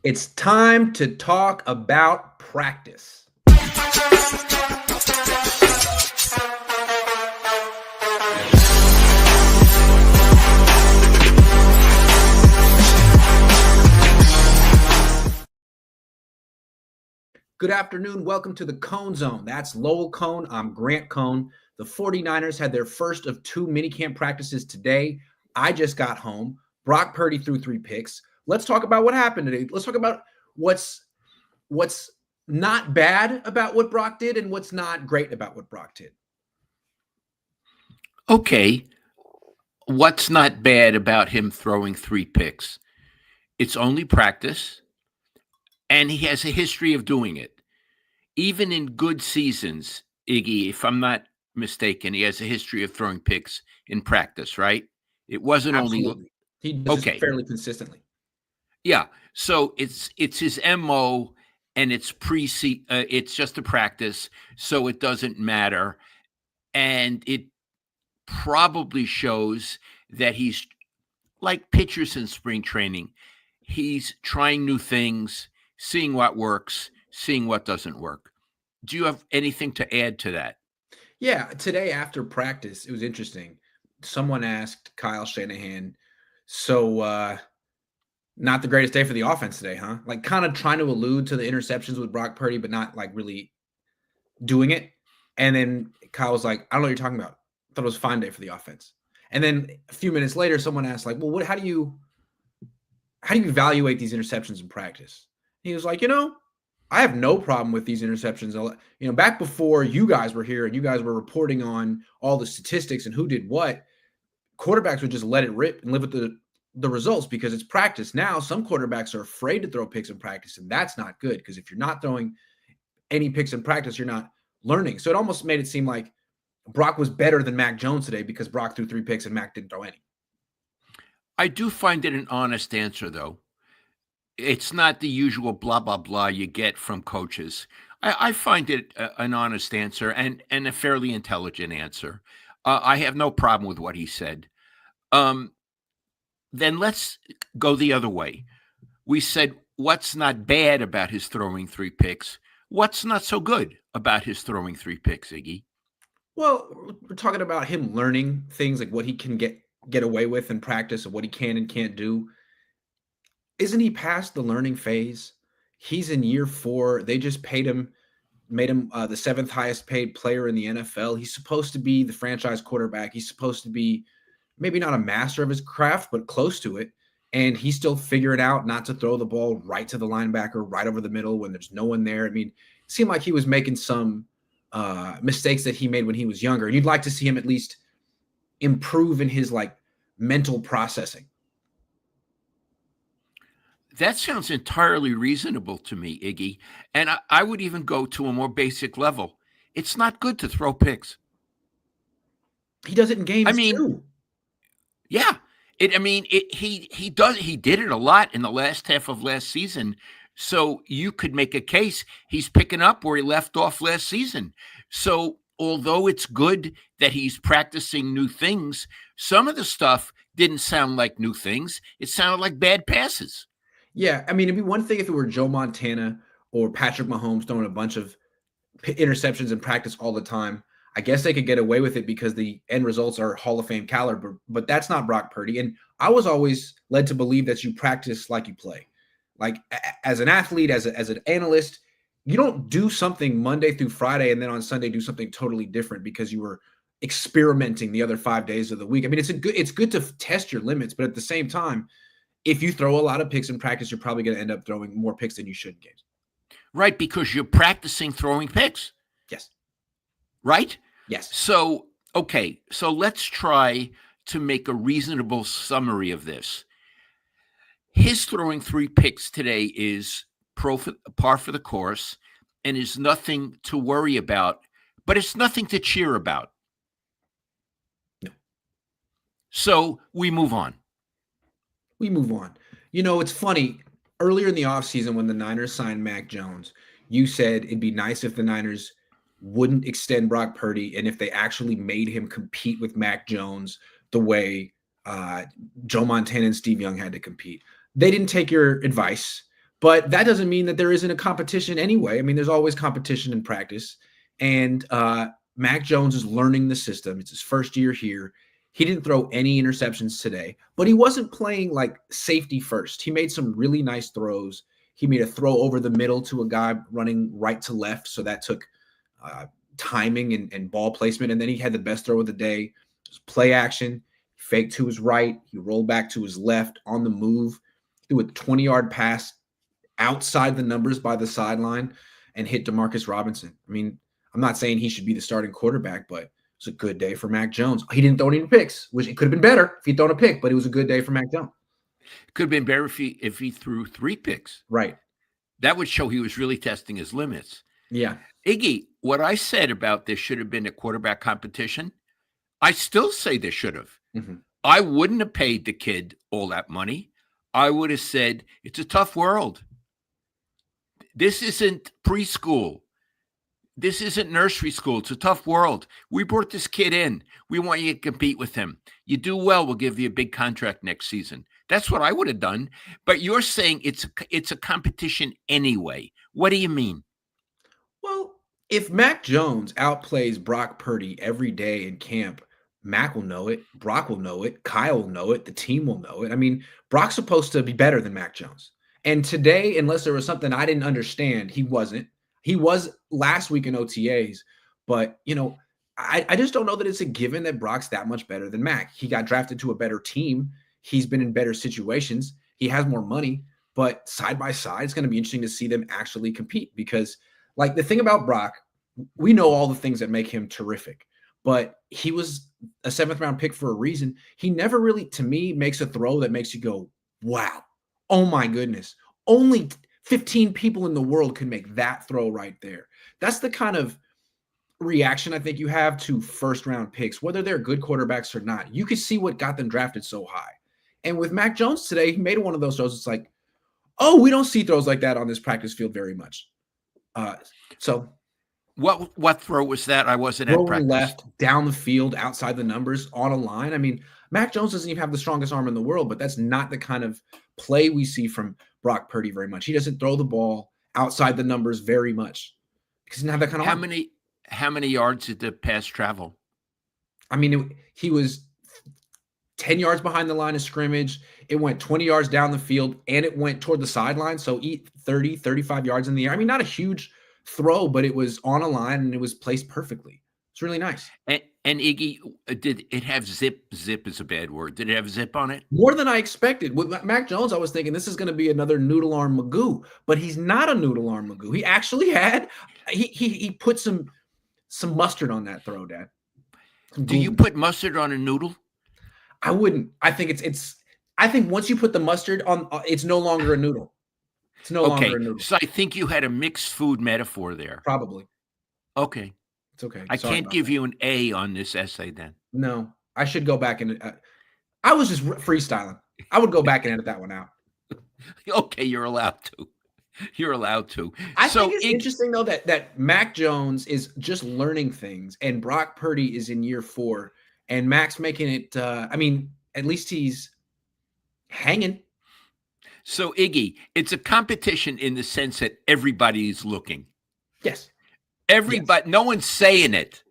It's time to talk about practice. Good afternoon. Welcome to the Cohn Zone. That's Lowell Cohn. I'm Grant Cohn. The 49ers had their first of two minicamp practices today. I just got home. Brock Purdy threw 3 picks. Let's talk about what happened today. Let's talk about what's not bad about what Brock did and what's not great about what Brock did. Okay, what's not bad about him throwing 3 picks? It's only practice, and he has a history of doing it. Even in good seasons, Iggy, if I'm not mistaken, he has a history of throwing picks in practice, right? It wasn't Absolutely. He does Okay. it fairly consistently. Yeah, so it's his MO, and it's it's just a practice, so it doesn't matter, and it probably shows that he's like pitchers in spring training. He's trying new things, seeing what works, seeing what doesn't work. Do you have anything to add to that? Yeah, today after practice, it was interesting. Someone asked Kyle Shanahan, so not the greatest day for the offense today, huh? Like kind of trying to allude to the interceptions with Brock Purdy, but not like really doing it. And then Kyle was like, I don't know what you're talking about. I thought it was a fine day for the offense. And then a few minutes later, someone asked, like, well, how do you evaluate these interceptions in practice? He was like, I have no problem with these interceptions. Back before you guys were here and you guys were reporting on all the statistics and who did what, quarterbacks would just let it rip and live with the results because it's practice. Now, some quarterbacks are afraid to throw picks in practice, and that's not good because if you're not throwing any picks in practice, you're not learning. So it almost made it seem like Brock was better than Mac Jones today because Brock threw 3 picks and Mac didn't throw any. I do find it an honest answer, though. It's not the usual blah, blah, blah you get from coaches. I find it an honest answer and a fairly intelligent answer. I have no problem with what he said. Then let's go the other way. We said, what's not bad about his throwing 3 picks? What's not so good about his throwing 3 picks, Iggy? Well, we're talking about him learning things like what he can get away with in practice and what he can and can't do. Isn't he past the learning phase? He's in year 4. They just made him the 7th highest paid player in the NFL. He's supposed to be the franchise quarterback. He's supposed to be maybe not a master of his craft, but close to it. And he's still figuring out not to throw the ball right to the linebacker, right over the middle when there's no one there. I mean, it seemed like he was making some mistakes that he made when he was younger. And you'd like to see him at least improve in his mental processing. That sounds entirely reasonable to me, Iggy. And I would even go to a more basic level. It's not good to throw picks. He does it in games too. Yeah. He did it a lot in the last half of last season. So you could make a case he's picking up where he left off last season. So although it's good that he's practicing new things, some of the stuff didn't sound like new things. It sounded like bad passes. Yeah, I mean, it'd be one thing if it were Joe Montana or Patrick Mahomes throwing a bunch of interceptions in practice all the time. I guess they could get away with it because the end results are Hall of Fame caliber, but that's not Brock Purdy. And I was always led to believe that you practice like you play. Like as an athlete, as an analyst, you don't do something Monday through Friday and then on Sunday do something totally different because you were experimenting the other 5 days of the week. I mean, it's good to test your limits, but at the same time, if you throw a lot of picks in practice, you're probably going to end up throwing more picks than you should in games. Right, because you're practicing throwing picks. Yes. Right? Yes. So, okay, so let's try to make a reasonable summary of this. His throwing 3 picks today is par for the course and is nothing to worry about, but it's nothing to cheer about. No. So we move on. It's funny. Earlier in the offseason when the Niners signed Mac Jones, you said it'd be nice if the Niners wouldn't extend Brock Purdy and if they actually made him compete with Mac Jones the way Joe Montana and Steve Young had to compete. They didn't take your advice, But that doesn't mean that there isn't a competition anyway. I mean, there's always competition in practice. And Mac Jones is learning the system. It's his first year here. He didn't throw any interceptions today, but he wasn't playing like safety first. He made some really nice throws. He made a throw over the middle to a guy running right to left. So that took timing and ball placement. And then he had the best throw of the day. It was play action, fake to his right. He rolled back to his left on the move, threw a 20-yard pass outside the numbers by the sideline and hit Demarcus Robinson. I mean, I'm not saying he should be the starting quarterback, but it was a good day for Mac Jones. He didn't throw any picks, which it could have been better if he'd thrown a pick, but it was a good day for Mac Jones. Could have been better if he threw 3 picks. Right. That would show he was really testing his limits. Yeah. Iggy, what I said about this should have been a quarterback competition, I still say there should have. Mm-hmm. I wouldn't have paid the kid all that money. I would have said, it's a tough world. This isn't preschool. This isn't nursery school. It's a tough world. We brought this kid in. We want you to compete with him. You do well, we'll give you a big contract next season. That's what I would have done. But you're saying it's a competition anyway. What do you mean? Well, if Mac Jones outplays Brock Purdy every day in camp, Mac will know it. Brock will know it. Kyle will know it. The team will know it. I mean, Brock's supposed to be better than Mac Jones. And today, unless there was something I didn't understand, he wasn't. He was last week in OTAs, but I just don't know that it's a given that Brock's that much better than Mac. He got drafted to a better team. He's been in better situations. He has more money, but side by side, it's going to be interesting to see them actually compete because, like, the thing about Brock, we know all the things that make him terrific, but he was a 7th-round pick for a reason. He never really, to me, makes a throw that makes you go, wow, oh my goodness. Only 15 people in the world can make that throw right there. That's the kind of reaction I think you have to first-round picks, whether they're good quarterbacks or not. You could see what got them drafted so high. And with Mac Jones today, he made one of those throws. It's like, oh, we don't see throws like that on this practice field very much. So what throw was that? I wasn't at practice. Left, down the field, outside the numbers, on a line. I mean, Mac Jones doesn't even have the strongest arm in the world, but that's not the kind of play we see from Brock Purdy very much. He doesn't throw the ball outside the numbers very much because he doesn't have that kind of arm. How many yards did the pass travel? I mean, he was 10 yards behind the line of scrimmage. It went 20 yards down the field, and it went toward the sideline. So 30, 35 yards in the air. I mean, not a huge throw, but it was on a line, and it was placed perfectly. It's really nice. And Iggy, did it have zip? Zip is a bad word. Did it have zip on it? More than I expected. With Mac Jones, I was thinking this is going to be another noodle arm Magoo, but he's not a noodle arm Magoo. He actually had he put some mustard on that throw, Dad. Do you put mustard on a noodle? I wouldn't. I think I think once you put the mustard on, it's no longer a noodle. It's no longer a noodle. So I think you had a mixed food metaphor there. Probably. Okay. It's okay. I can't give you an A on this essay then. No, I should go back and I was just freestyling. I would go back and edit that one out. Okay, you're allowed to. You're allowed to. I think it's interesting though that Mac Jones is just learning things, and Brock Purdy is in year 4, and Mac's making it. I mean, at least he's hanging. So Iggy, it's a competition in the sense that everybody's looking. Yes. Everybody, no one's saying it,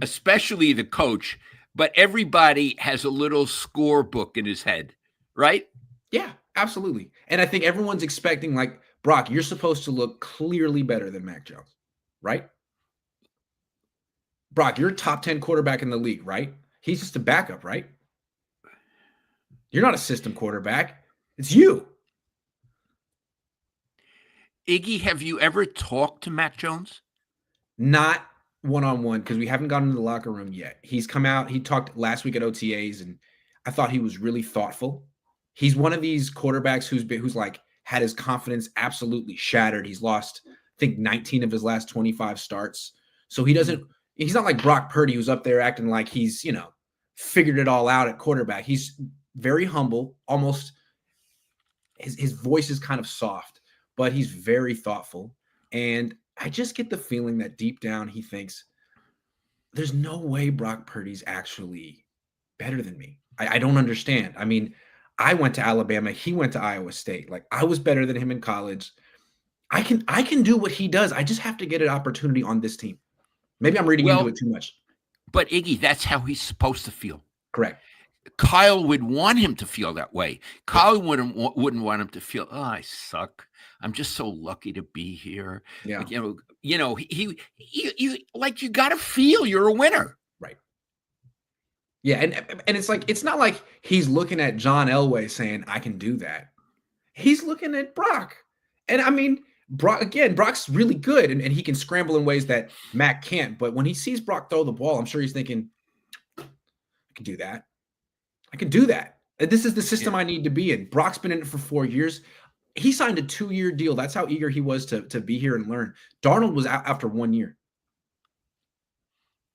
especially the coach, but everybody has a little scorebook in his head, right? Yeah, absolutely. And I think everyone's expecting, like, Brock, you're supposed to look clearly better than Mac Jones, right? Brock, you're a top 10 quarterback in the league, right? He's just a backup, right? You're not a system quarterback. It's you. Iggy, have you ever talked to Mac Jones? Not one-on-one, because we haven't gotten into the locker room yet. He's come out. He talked last week at OTAs, and I thought he was really thoughtful. He's one of these quarterbacks who's like had his confidence absolutely shattered. He's lost, I think, 19 of his last 25 starts. So he's not like Brock Purdy, who's up there acting like he's, figured it all out at quarterback. He's very humble, almost his voice is kind of soft, but he's very thoughtful. And I just get the feeling that deep down he thinks there's no way Brock Purdy's actually better than me. I don't understand. I mean, I went to Alabama. He went to Iowa State. Like, I was better than him in college. I can do what he does. I just have to get an opportunity on this team. Maybe I'm reading into Well, it too much. but Iggy, that's how he's supposed to feel. Correct. Kyle would want him to feel that way. Yes. Kyle wouldn't want him to feel, oh, I suck. I'm just so lucky to be here. Yeah. Like, he like, you got to feel you're a winner. Right. Yeah, and it's like, it's not like he's looking at John Elway saying, I can do that. He's looking at Brock. And I mean, Brock's really good, and he can scramble in ways that Mac can't. But when he sees Brock throw the ball, I'm sure he's thinking, I can do that. I can do that. And this is the system I need to be in. Brock's been in it for 4 years. He signed a 2-year deal. That's how eager he was to be here and learn. Darnold was out after 1 year.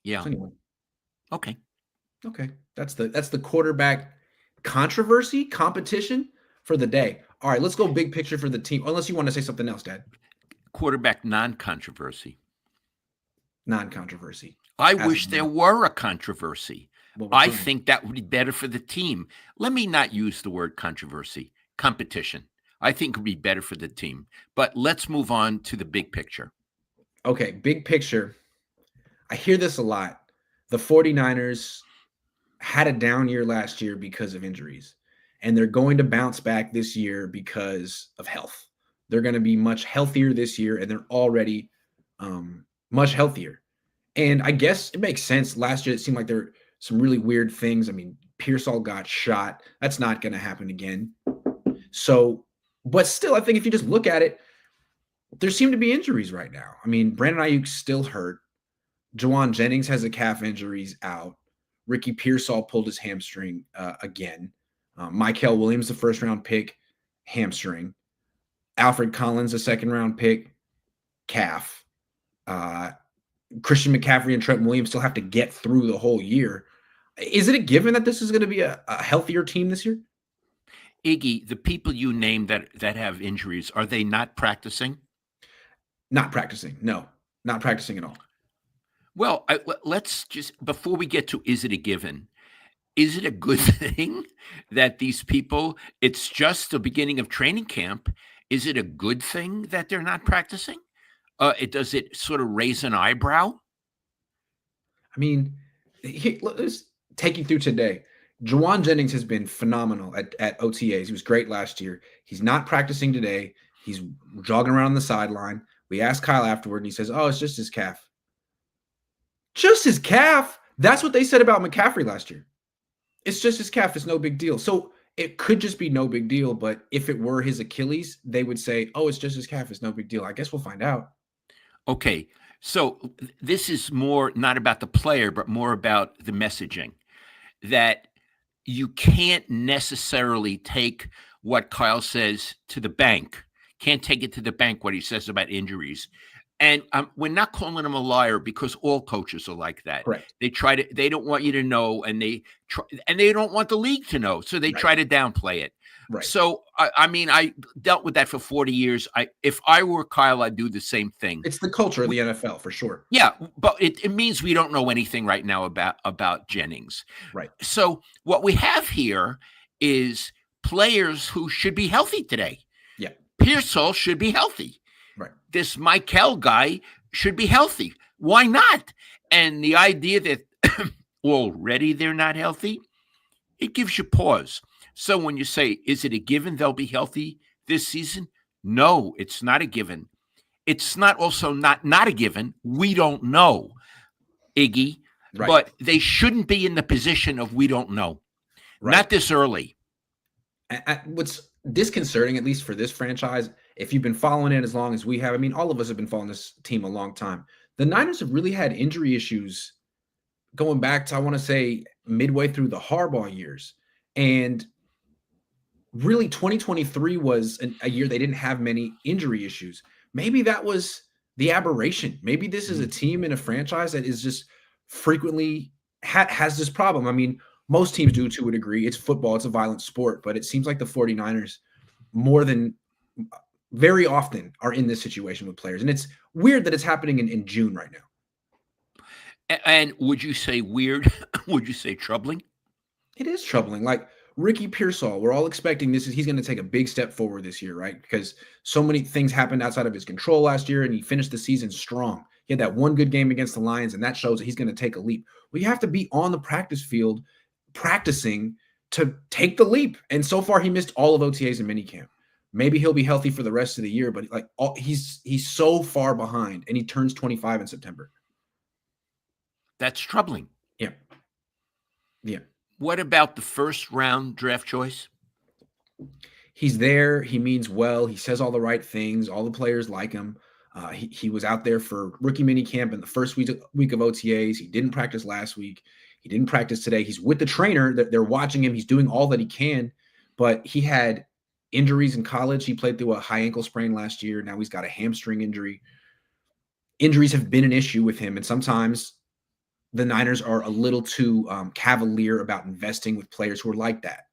Yeah. So anyway. Okay. That's the quarterback controversy competition for the day. All right, let's go big picture for the team. Unless you want to say something else, Dad. Quarterback non-controversy. Non-controversy. I wish there were a controversy. I trying. think that would be better for the team. Let me not use the word controversy. Competition. I think would be better for the team. But let's move on to the big picture. Okay, big picture. I hear this a lot. The 49ers had a down year last year because of injuries, and they're going to bounce back this year because of health. They're going to be much healthier this year, and they're already much healthier. And I guess it makes sense. Last year, it seemed like there were some really weird things. I mean, Pearsall got shot. That's not going to happen again. So, but still, I think if you just look at it, there seem to be injuries right now. I mean, Brandon Ayuk's still hurt. Juwan Jennings has a calf injury, he's out. Ricky Pearsall pulled his hamstring again. Michael Williams, the first-round pick, hamstring. Alfred Collins, a second-round pick, calf. Christian McCaffrey and Trent Williams still have to get through the whole year. Is it a given that this is going to be a healthier team this year? Iggy, the people you named that have injuries, are they not practicing? Not practicing. No, not practicing at all. Well, let's just, before we get to, is it a given? Is it a good thing that these people, it's just the beginning of training camp? Is it a good thing that they're not practicing? Does it sort of raise an eyebrow? I mean, let's take you through today. Juwan Jennings has been phenomenal at OTAs. He was great last year. He's not practicing today. He's jogging around the sideline. We asked Kyle afterward, and he says, oh, it's just his calf. Just his calf? That's what they said about McCaffrey last year. It's just his calf. It's no big deal. So it could just be no big deal, but if it were his Achilles, they would say, oh, it's just his calf. It's no big deal. I guess we'll find out. Okay, so this is more not about the player, but more about the messaging, that you can't necessarily take what Kyle says to the bank. Can't take it to the bank what he says about injuries. And we're not calling him a liar, because all coaches are like that. Correct. They don't want you to know, and they don't want the league to know, so they try to downplay it. Right. So I mean, I dealt with that for 40 years. If I were Kyle, I'd do the same thing. It's the culture of the NFL for sure. Yeah, but it means we don't know anything right now about Jennings. Right. So what we have here is players who should be healthy today. Yeah. Pearsall should be healthy. Right. This Michael guy should be healthy. Why not? And the idea that already they're not healthy, it gives you pause. So when you say, is it a given they'll be healthy this season? No, it's not a given. It's not also not a given. We don't know, Iggy, but they shouldn't be in the position of we don't know. Right. Not this early. What's disconcerting, at least for this franchise, if you've been following it as long as we have, I mean, all of us have been following this team a long time. The Niners have really had injury issues going back to, I want to say, midway through the Harbaugh years. And really 2023 was a year they didn't have many injury issues. Maybe that was the aberration. Maybe this is a team in a franchise that is just frequently has this problem. I mean, most teams do to a degree. It's football. It's a violent sport. But it seems like the 49ers more than very often are in this situation with players. And it's weird that it's happening in June right now. And would you say weird? Would you say troubling? It is troubling. Like, Ricky Pearsall, we're all expecting he's going to take a big step forward this year, right? Because so many things happened outside of his control last year, and he finished the season strong. He had that one good game against the Lions, and that shows that he's going to take a leap. Well, you have to be on the practice field practicing to take the leap. And so far, he missed all of OTAs and minicamp. Maybe he'll be healthy for the rest of the year, but he's so far behind, and he turns 25 in September. That's troubling. Yeah. Yeah. What about the first round draft choice? He's there. He means well. He says all the right things. All the players like him. He was out there for rookie minicamp in the first week of OTAs. He didn't practice last week. He didn't practice today. He's with the trainer. They're watching him. He's doing all that he can, but he had injuries in college. He played through a high ankle sprain last year. Now he's got a hamstring injury. Injuries have been an issue with him, and sometimes the Niners are a little too cavalier about investing with players who are like that.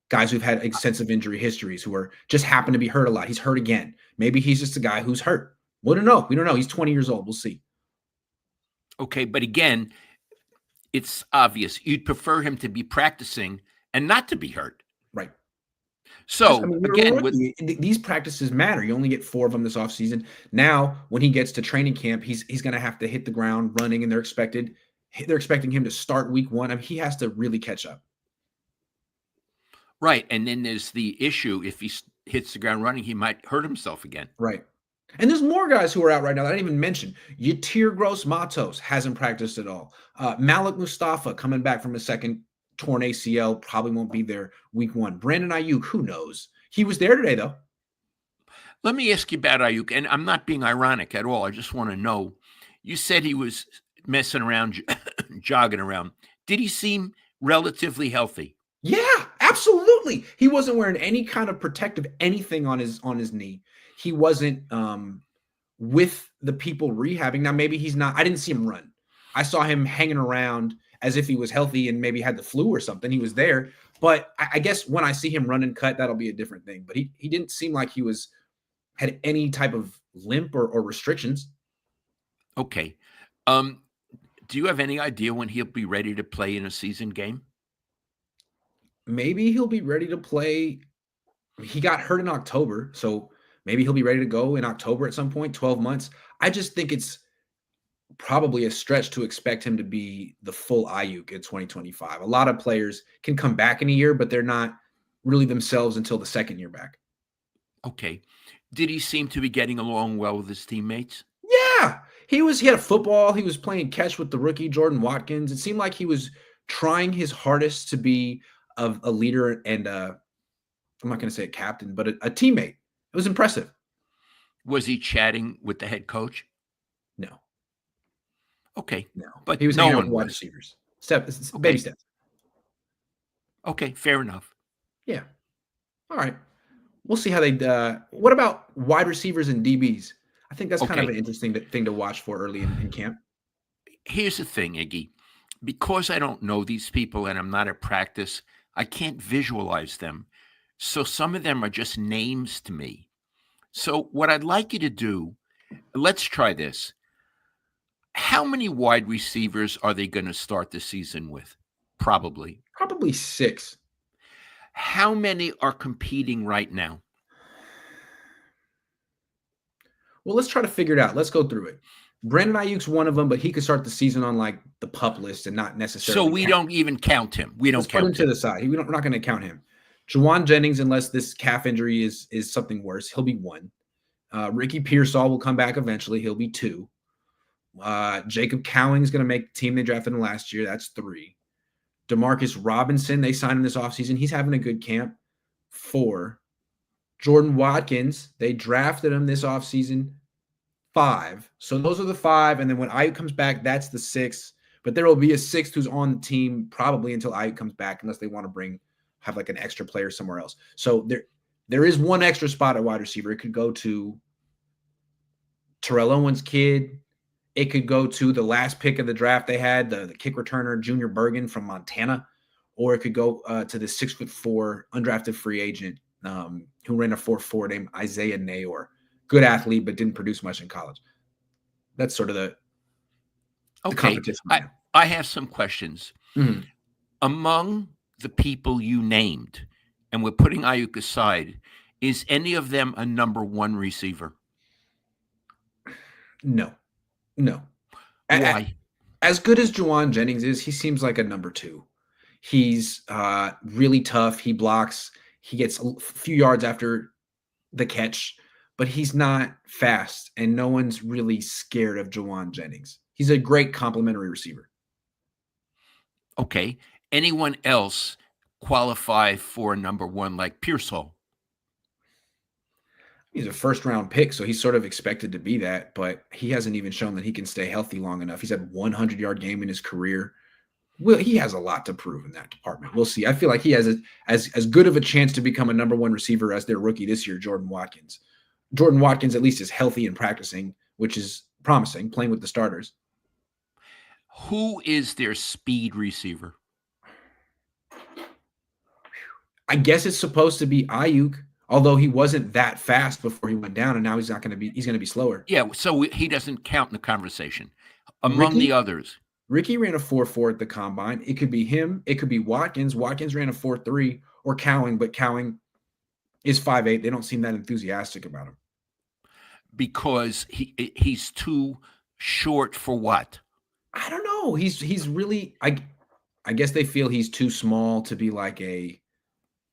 Guys who've had extensive injury histories, who are just happen to be hurt a lot. He's hurt again. Maybe he's just a guy who's hurt. We don't know. We don't know. He's 20 years old. We'll see. Okay, but again, it's obvious you'd prefer him to be practicing and not to be hurt. Right. So again, these practices matter. You only get 4 of them this offseason. Now, when he gets to training camp, he's going to have to hit the ground running, and they're expecting him to start week 1. I mean, he has to really catch up. Right. And then there's the issue. If he hits the ground running, he might hurt himself again. Right. And there's more guys who are out right now that I didn't even mention. Yatir Gross-Matos hasn't practiced at all. Malik Mustafa coming back from a second torn ACL, probably won't be there week 1. Brandon Ayuk, who knows? He was there today, though. Let me ask you about Ayuk, and I'm not being ironic at all. I just want to know. You said he was messing around, jogging around. Did he seem relatively healthy? Yeah, absolutely. He wasn't wearing any kind of protective anything on his knee. He wasn't with the people rehabbing. Now, maybe he's not. I didn't see him run. I saw him hanging around as if he was healthy and maybe had the flu or something. He was there. But I guess when I see him run and cut, that'll be a different thing. But he didn't seem like he had any type of limp or restrictions. Okay. Do you have any idea when he'll be ready to play in a season game? Maybe he'll be ready to play. He got hurt in October, so maybe he'll be ready to go in October at some point, 12 months. I just think it's probably a stretch to expect him to be the full Ayuk in 2025. A lot of players can come back in a year, but they're not really themselves until the second year back. Okay. Did he seem to be getting along well with his teammates? Yeah. He had a football. He was playing catch with the rookie Jordan Watkins. It seemed like he was trying his hardest to be a leader and I'm not going to say a captain, but a teammate. It was impressive. Was he chatting with the head coach? No. Okay. No. But he was no hanging one out with wide receivers. Baby steps. Okay, fair enough. Yeah. All right. We'll see how they what about wide receivers and DBs? I think that's kind of an interesting thing to watch for early in camp. Here's the thing, Iggy. Because I don't know these people and I'm not at practice, I can't visualize them. So some of them are just names to me. So what I'd like you to do, let's try this. How many wide receivers are they going to start the season with? Probably 6. How many are competing right now? Well, let's try to figure it out. Let's go through it. Brandon Ayuk's one of them, but he could start the season on like the PUP list and not necessarily. So we don't even count him. Let's put him to the side. We're not going to count him. Juwan Jennings, unless this calf injury is something worse, he'll be 1. Ricky Pearsall will come back eventually. He'll be 2. Jacob Cowing is going to make the team they drafted him last year. That's 3. Demarcus Robinson, they signed him this offseason. He's having a good camp. 4. Jordan Watkins, they drafted him this offseason. 5. So those are the 5. And then when Ayuk comes back, that's the 6. But there will be a 6th who's on the team probably until Ayuk comes back, unless they want to have like an extra player somewhere else. So there is one extra spot at wide receiver. It could go to Terrell Owens' kid. It could go to the last pick of the draft they had, the kick returner, Junior Bergen from Montana. Or it could go to the 6'4" undrafted free agent who ran a 4.4 named Isaiah Nayor. Good athlete, but didn't produce much in college. That's sort of the competition. I have some questions. Mm-hmm. Among the people you named, and we're putting Ayuk aside, is any of them a number one receiver? No, no. Why? As good as Juwan Jennings is, he seems like a number two. He's really tough. He blocks. He gets a few yards after the catch, but he's not fast, and no one's really scared of Juwan Jennings. He's a great complimentary receiver. Okay. Anyone else qualify for number one like Pearsall? He's a first-round pick, so he's sort of expected to be that, but he hasn't even shown that he can stay healthy long enough. He's had 100-yard game in his career. Well, he has a lot to prove in that department. We'll see. I feel like he has as good of a chance to become a number one receiver as their rookie this year, Jordan Watkins. Jordan Watkins at least is healthy and practicing, which is promising, playing with the starters. Who is their speed receiver? I guess it's supposed to be Ayuk, although he wasn't that fast before he went down, and now he's not going to be. He's going to be slower. Yeah, so he doesn't count in the conversation. Among the others, Ricky ran a 4.4 at the combine. It could be him. It could be Watkins. Watkins ran a 4.3, or Cowing, but Cowing is 5'8". They don't seem that enthusiastic about him because he's too short for what? I don't know. He's really. I guess they feel he's too small to be like a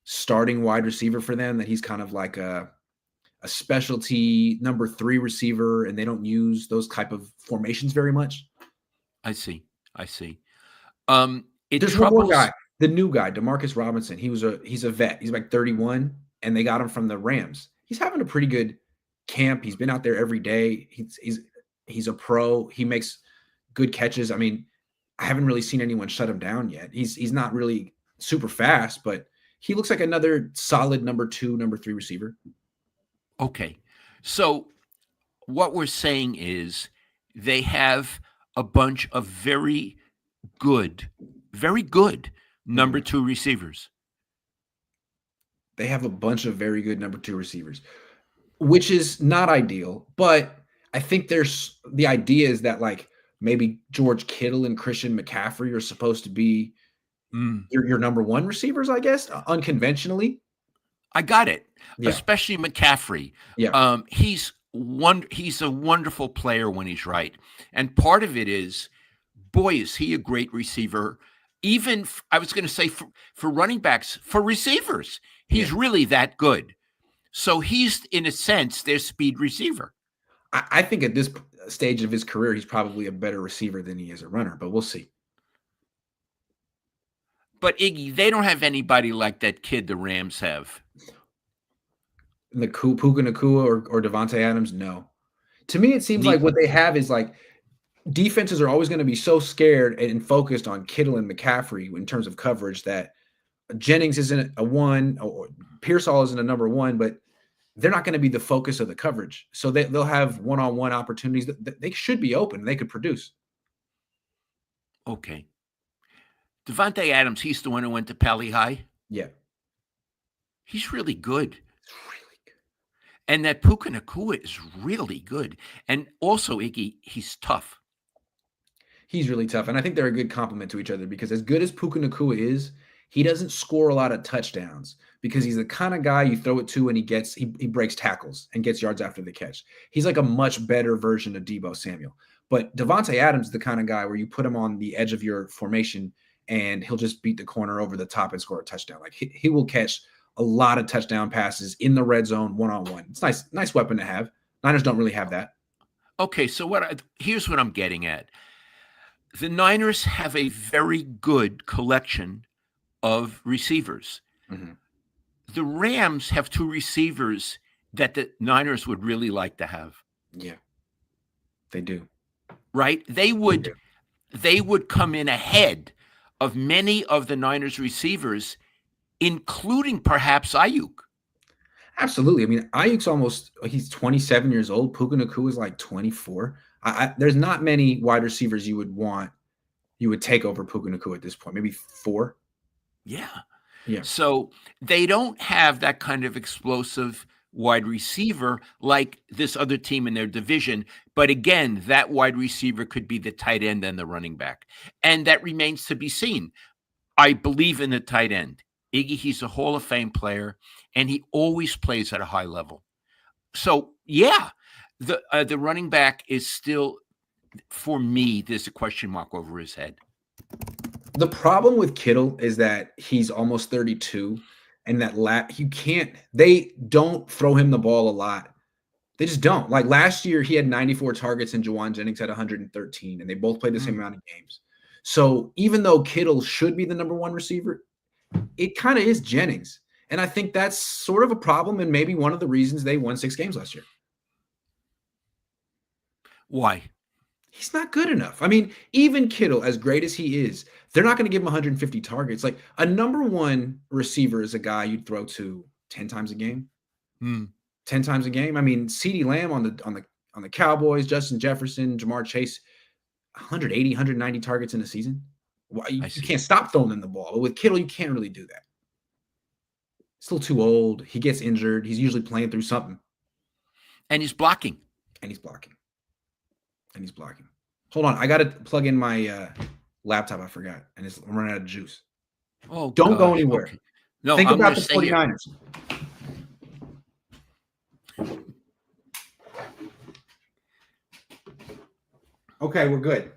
starting wide receiver for them. That he's kind of like a specialty number 3 receiver, and they don't use those type of formations very much. I see. There's one more guy, the new guy, Demarcus Robinson. He's a vet. He's like 31, and they got him from the Rams. He's having a pretty good camp. He's been out there every day. He's a pro. He makes good catches. I mean, I haven't really seen anyone shut him down yet. He's not really super fast, but he looks like another solid number 2, number 3 receiver. Okay. So what we're saying is they have a bunch of very good number 2 receivers. They have a bunch of very good number 2 receivers, which is not ideal, but I think there's the idea is that like maybe George Kittle and Christian McCaffrey are supposed to be your number 1 receivers, I guess, unconventionally. I got it. Yeah. Especially McCaffrey. Yeah. He's a wonderful player when he's right. And part of it is, boy, is he a great receiver. Even I was going to say for running backs, for receivers, he's really that good. So he's, in a sense, their speed receiver. I think at this stage of his career, he's probably a better receiver than he is a runner, but we'll see. But Iggy, they don't have anybody like that kid the Rams have. Puka Nacua or Devontae Adams, no. To me, it seems like what they have is like defenses are always going to be so scared and focused on Kittle and McCaffrey in terms of coverage that Jennings isn't a 1 or Pearsall isn't a number 1, but they're not going to be the focus of the coverage. So they'll have one-on-one opportunities that they should be open. They could produce. Okay. Devontae Adams, he's the one who went to Pally High? Yeah. He's really good. And that Puka Nacua is really good. And also, Iggy, he's tough. He's really tough. And I think they're a good complement to each other because as good as Puka Nacua is, he doesn't score a lot of touchdowns because he's the kind of guy you throw it to and he breaks tackles and gets yards after the catch. He's like a much better version of Deebo Samuel. But Devontae Adams is the kind of guy where you put him on the edge of your formation and he'll just beat the corner over the top and score a touchdown. Like he will catch a lot of touchdown passes in the red zone, one-on-one. It's nice weapon to have. Niners don't really have that. Okay, so here's what I'm getting at. The Niners have a very good collection of receivers. Mm-hmm. The Rams have 2 receivers that the Niners would really like to have. Yeah, they do. Right? They would come in ahead of many of the Niners receivers, including perhaps Ayuk. Absolutely. I mean, Ayuk's he's 27 years old. Puka Nacua is like 24. There's not many wide receivers you would take over Puka Nacua at this point. Maybe 4. Yeah. Yeah. So they don't have that kind of explosive wide receiver like this other team in their division. But again, that wide receiver could be the tight end and the running back. And that remains to be seen. I believe in the tight end. Iggy, he's a Hall of Fame player, and he always plays at a high level. So, yeah, the running back is still, for me, there's a question mark over his head. The problem with Kittle is that he's almost 32, and that they don't throw him the ball a lot. They just don't. Like last year, he had 94 targets and Jawan Jennings had 113, and they both played the same amount of games. So even though Kittle should be the number one receiver, it kind of is Jennings. And I think that's sort of a problem and maybe one of the reasons they won 6 games last year. Why? He's not good enough. I mean, even Kittle, as great as he is, they're not going to give him 150 targets. Like a number one receiver is a guy you'd throw to 10 times a game. 10 times a game. I mean, CeeDee Lamb on the Cowboys, Justin Jefferson, Jamar Chase, 180, 190 targets in a season. You can't stop throwing them the ball. But with Kittle, you can't really do that. Still too old. He gets injured. He's usually playing through something. And he's blocking. Hold on. I got to plug in my laptop. I forgot. And I'm running out of juice. Oh, don't go anywhere. Okay. No, Think about the 49ers. Okay, we're good.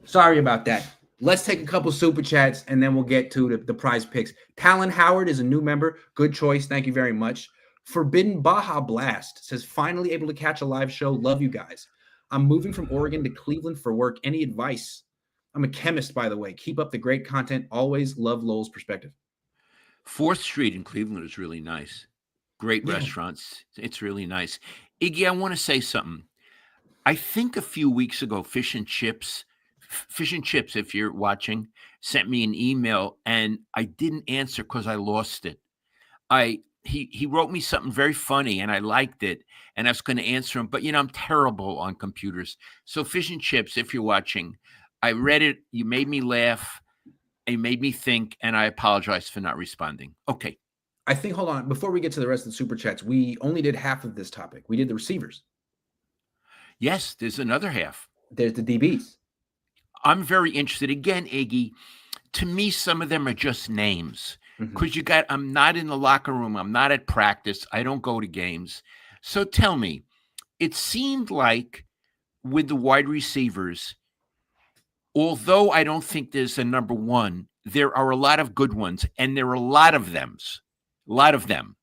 Sorry about that. Let's take a couple super chats and then we'll get to the prize picks. Talon Howard is a new member. Good choice. Thank you very much. Forbidden Baja Blast says, finally able to catch a live show. Love you guys. I'm moving from Oregon to Cleveland for work. Any advice? I'm a chemist, by the way. Keep up the great content. Always love Lowell's perspective. 4th Street in Cleveland is really nice. Great restaurants. It's really nice. Iggy, I want to say something. I think a few weeks ago, Fish and Chips, if you're watching, sent me an email and I didn't answer because I lost it. He wrote me something very funny and I liked it and I was going to answer him, but I'm terrible on computers. So Fish and Chips, if you're watching, I read it. You made me laugh. You made me think, and I apologize for not responding. Okay. I think, hold on, before we get to the rest of the super chats, we only did half of this topic. We did the receivers. Yes, there's another half. There's the DBs. I'm very interested. Again, Iggy, to me, some of them are just names. Because I'm not in the locker room. I'm not at practice. I don't go to games. So tell me, it seemed like with the wide receivers, although I don't think there's a number one, there are a lot of good ones, and there are a lot of them.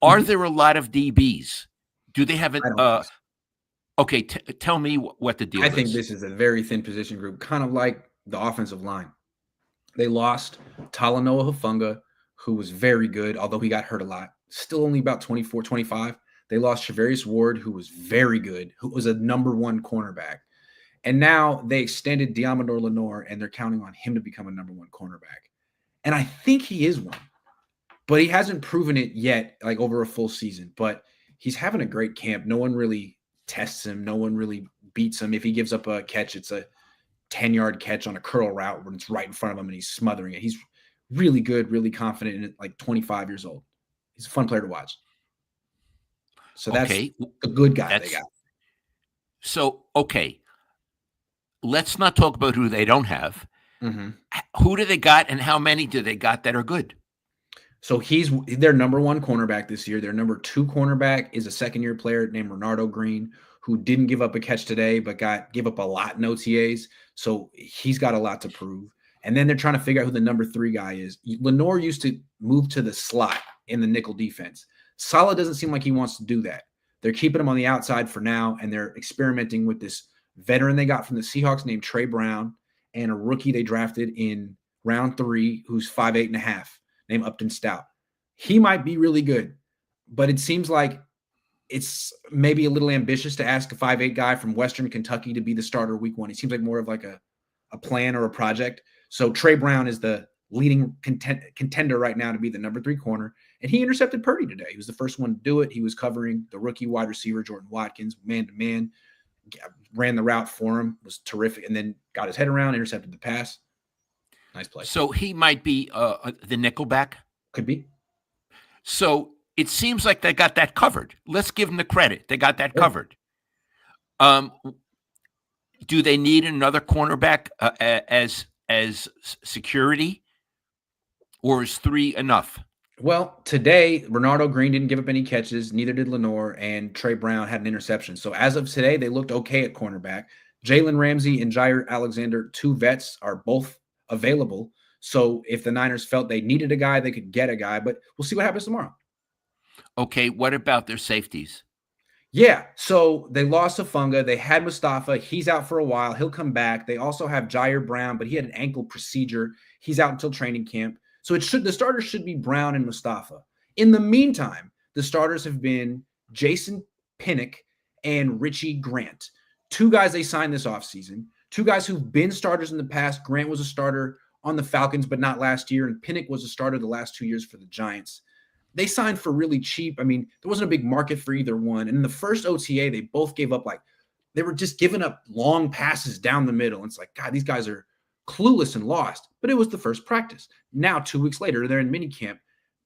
Are there a lot of DBs? Do they have an okay, tell me what the deal is. I think this is a very thin position group, kind of like the offensive line. They lost Talanoa Hufanga, who was very good, although he got hurt a lot. Still only about 24, 25. They lost Charvarius Ward, who was very good, who was a number one cornerback. And now they extended Diamador Lenore, and they're counting on him to become a number one cornerback. And I think he is one, but he hasn't proven it yet, like over a full season. But he's having a great camp. No one really tests him. No one really beats him. If he gives up a catch, it's a 10-yard catch on a curl route when it's right in front of him and he's smothering it. He's really good, really confident, and like 25 years old. He's a fun player to watch. So that's a good guy they got. So, okay. Let's not talk about who they don't have. Who do they got and how many do they got that are good? So he's their number one cornerback this year. Their number two cornerback is a second-year player named Renardo Green, who didn't give up a catch today, but gave up a lot in OTAs. So he's got a lot to prove. And then they're trying to figure out who the number 3 guy is. Lenore used to move to the slot in the nickel defense. Saleh doesn't seem like he wants to do that. They're keeping him on the outside for now, and they're experimenting with this veteran they got from the Seahawks named Trey Brown and a rookie they drafted in round 3 who's 5'8.5", named Upton Stout. He might be really good, but it seems like it's maybe a little ambitious to ask a 5'8" guy from Western Kentucky to be the starter week 1. He seems like more of like a plan or a project. So Trey Brown is the leading contender right now to be the number 3 corner. And he intercepted Purdy today. He was the first one to do it. He was covering the rookie wide receiver, Jordan Watkins, man-to-man, ran the route for him, was terrific, and then got his head around, intercepted the pass. Nice play. So he might be the nickelback? Could be. So it seems like they got that covered. Let's give them the credit. They got that covered. Do they need another cornerback as security? or is 3 enough? Well, today, Renardo Green didn't give up any catches, neither did Lenore, and Trey Brown had an interception. So as of today, they looked okay at cornerback. Jalen Ramsey and Jair Alexander, two vets, are both available. So if the Niners felt they needed a guy, they could get a guy, but we'll see what happens tomorrow. Okay, what about their safeties? Yeah, so they lost Afunga. They had Mustafa. He's out for a while. He'll come back. They also have Jair Brown, but he had an ankle procedure. He's out until training camp. So the starters should be Brown and Mustafa. In the meantime, the starters have been Jason Pinnock and Richie Grant. Two guys they signed this offseason. Two guys who've been starters in the past. Grant was a starter on the Falcons, but not last year. And Pinnock was a starter the last 2 years for the Giants. They signed for really cheap. I mean, there wasn't a big market for either one. And in the first OTA, they both gave up they were just giving up long passes down the middle. And it's like, God, these guys are clueless and lost. But it was the first practice. Now, 2 weeks later, they're in minicamp.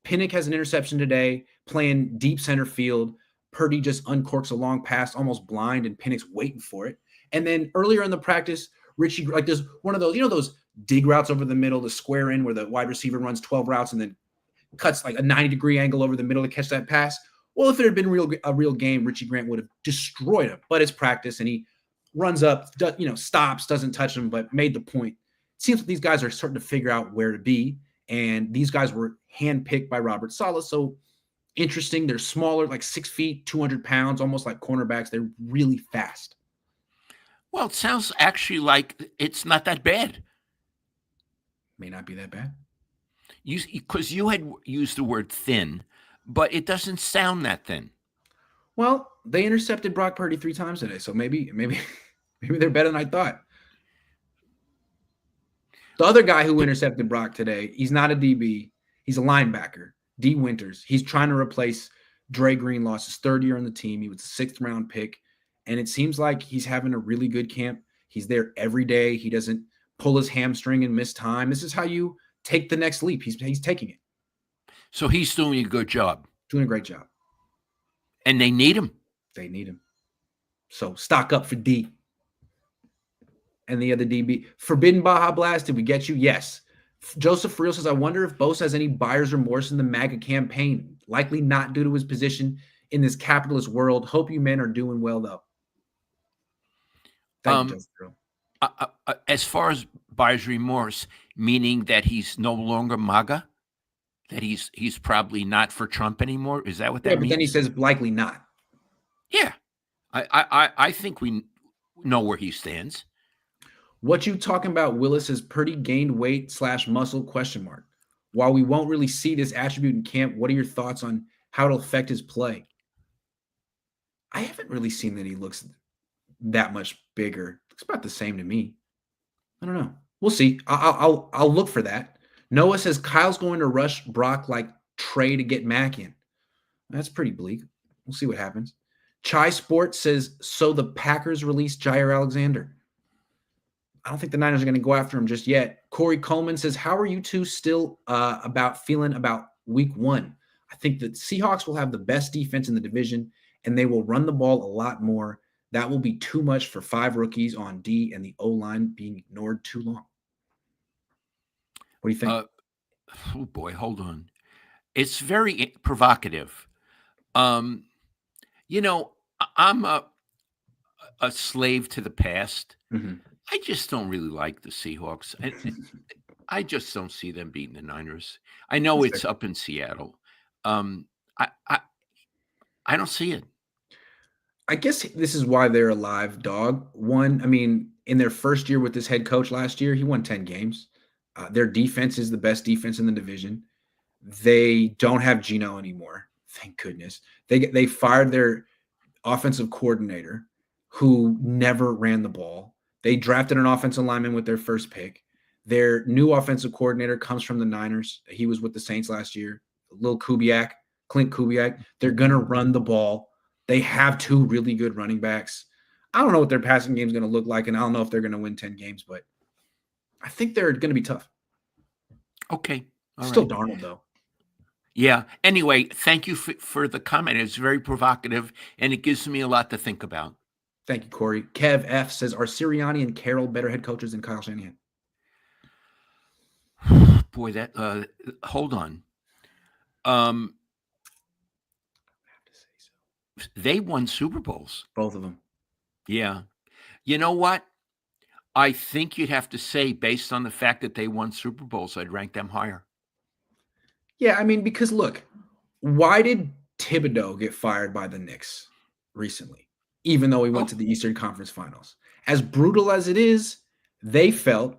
Pinnock has an interception today, playing deep center field. Purdy just uncorks a long pass, almost blind, and Pinnock's waiting for it. And then earlier in the practice, Richie, there's one of those, those dig routes over the middle, the square in where the wide receiver runs 12 routes and then cuts like a 90-degree angle over the middle to catch that pass. Well, if it had been a real game, Richie Grant would have destroyed him. But it's practice, and he runs up, stops, doesn't touch him, but made the point. It seems like these guys are starting to figure out where to be, and these guys were handpicked by Robert Saleh. So interesting. They're smaller, like 6 feet, 200 pounds, almost like cornerbacks. They're really fast. Well, it sounds actually like it's not that bad. May not be that bad. Because you had used the word thin, but it doesn't sound that thin. Well, they intercepted Brock Purdy 3 times today, so maybe they're better than I thought. The other guy who intercepted Brock today, he's not a DB. He's a linebacker, D. Winters. He's trying to replace Dre Greenlaw, his 3rd year on the team. He was a 6th-round pick, and it seems like he's having a really good camp. He's there every day. He doesn't pull his hamstring and miss time. This is how you take the next leap. He's taking it. So he's doing a good job. Doing a great job. And they need him. They need him. So stock up for D. And the other DB. Forbidden Baja Blast, did we get you? Yes. Joseph Friel says, I wonder if Bose has any buyer's remorse in the MAGA campaign. Likely not due to his position in this capitalist world. Hope you men are doing well, though. Thank you, Joseph Friel. As far as buyer's remorse, meaning that he's no longer MAGA? That he's probably not for Trump anymore? Is that what that means? But then he says likely not. Yeah. I think we know where he stands. What you talking about, Willis, is Purdy gained weight / muscle ? While we won't really see this attribute in camp, what are your thoughts on how it'll affect his play? I haven't really seen that he looks that much bigger. Looks about the same to me. I don't know. We'll see. I'll look for that. Noah says Kyle's going to rush Brock like Trey to get Mack in. That's pretty bleak. We'll see what happens. Chai Sport says, so the Packers released Jair Alexander. I don't think the Niners are going to go after him just yet. Corey Coleman says, how are you two still feeling about week 1? I think the Seahawks will have the best defense in the division, and they will run the ball a lot more. That will be too much for 5 rookies on D and the O-line being ignored too long. What do you think? Oh boy, hold on. It's very provocative. I'm a slave to the past. Mm-hmm. I just don't really like the Seahawks. I just don't see them beating the Niners. I know it's up in Seattle. I don't see it. I guess this is why they're a live dog. One, I mean, in their first year with this head coach last year, he won 10 games. Their defense is the best defense in the division. They don't have Geno anymore. Thank goodness. They fired their offensive coordinator who never ran the ball. They drafted an offensive lineman with their first pick. Their new offensive coordinator comes from the Niners. He was with the Saints last year. Clint Kubiak. They're going to run the ball. They have 2 really good running backs. I don't know what their passing game is going to look like, and I don't know if they're going to win 10 games, but I think they're going to be tough. Okay. Still right. Darnold, though. Yeah. Anyway, thank you for the comment. It's very provocative, and it gives me a lot to think about. Thank you, Corey. Kev F says, are Sirianni and Carroll better head coaches than Kyle Shanahan? boy, that hold on. Um, I have to say so. they won Super Bowls. Both of them. Yeah. You know what? I think you'd have to say, based on the fact that they won Super Bowls, I'd rank them higher. Yeah, I mean, because look, why did Thibodeau get fired by the Knicks recently, even though he went to Oh, the Eastern Conference Finals? As brutal as it is, they felt,